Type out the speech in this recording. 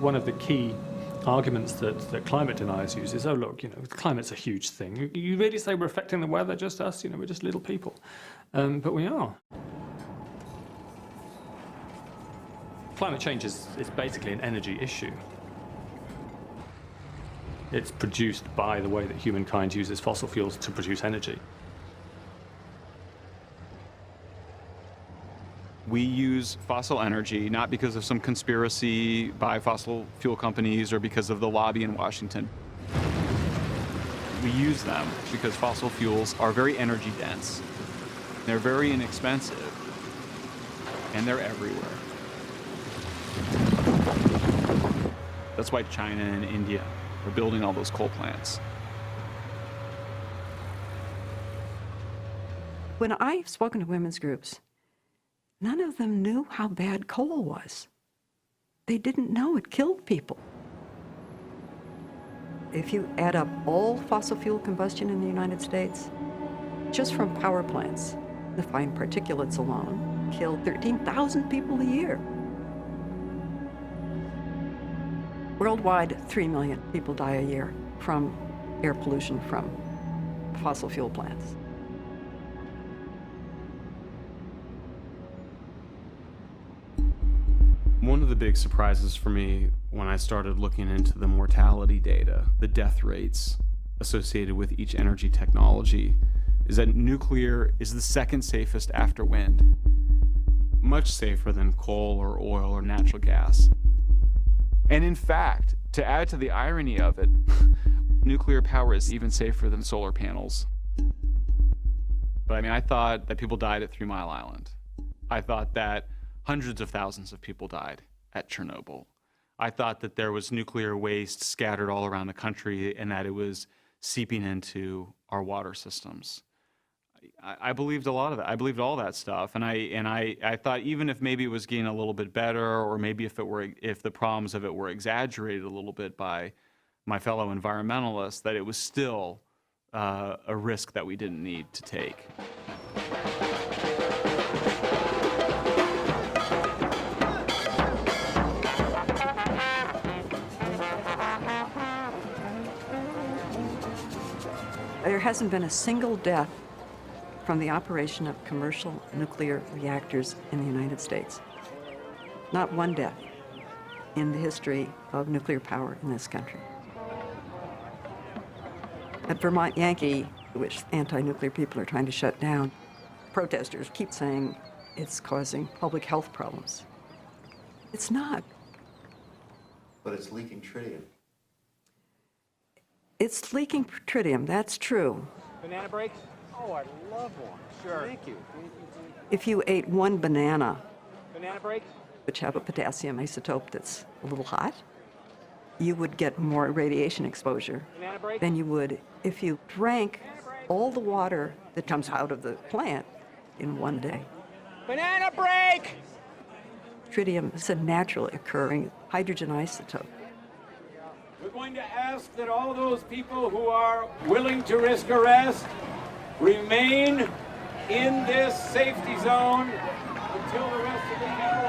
one of the key arguments that climate deniers use is, oh look, climate's a huge thing. You really say we're affecting the weather, just us, we're just little people. But we are. Climate change is basically an energy issue. It's produced by the way that humankind uses fossil fuels to produce energy. We use fossil energy not because of some conspiracy by fossil fuel companies or because of the lobby in Washington. We use them because fossil fuels are very energy dense. They're very inexpensive, and they're everywhere. That's why China and India are building all those coal plants. When I've spoken to women's groups, none of them knew how bad coal was. They didn't know it killed people. If you add up all fossil fuel combustion in the United States, just from power plants, the fine particulates alone kill 13,000 people a year. Worldwide, 3 million people die a year from air pollution from fossil fuel plants. One of the big surprises for me when I started looking into the mortality data, the death rates associated with each energy technology, is that nuclear is the second safest after wind. Much safer than coal or oil or natural gas. And in fact, to add to the irony of it, nuclear power is even safer than solar panels. But I mean, I thought that people died at 3 Mile Island. I thought that hundreds of thousands of people died at Chernobyl. I thought that there was nuclear waste scattered all around the country and that it was seeping into our water systems. I believed a lot of that. I believed all that stuff, and I thought even if maybe it was getting a little bit better, or maybe if the problems of it were exaggerated a little bit by my fellow environmentalists, that it was still a risk that we didn't need to take. There hasn't been a single death from the operation of commercial nuclear reactors in the United States. Not one death in the history of nuclear power in this country. At Vermont Yankee, which anti-nuclear people are trying to shut down, protesters keep saying it's causing public health problems. It's not. But it's leaking tritium. It's leaking tritium, that's true. Banana breaks? Oh, I love one. Sure. Thank you. If you ate one banana, Banana breaks? which have a potassium isotope that's a little hot, you would get more radiation exposure Banana break? than you would if you drank all the water that comes out of the plant in one day. Banana break! Tritium is a naturally occurring hydrogen isotope. We're going to ask that all those people who are willing to risk arrest remain in this safety zone until the rest of the people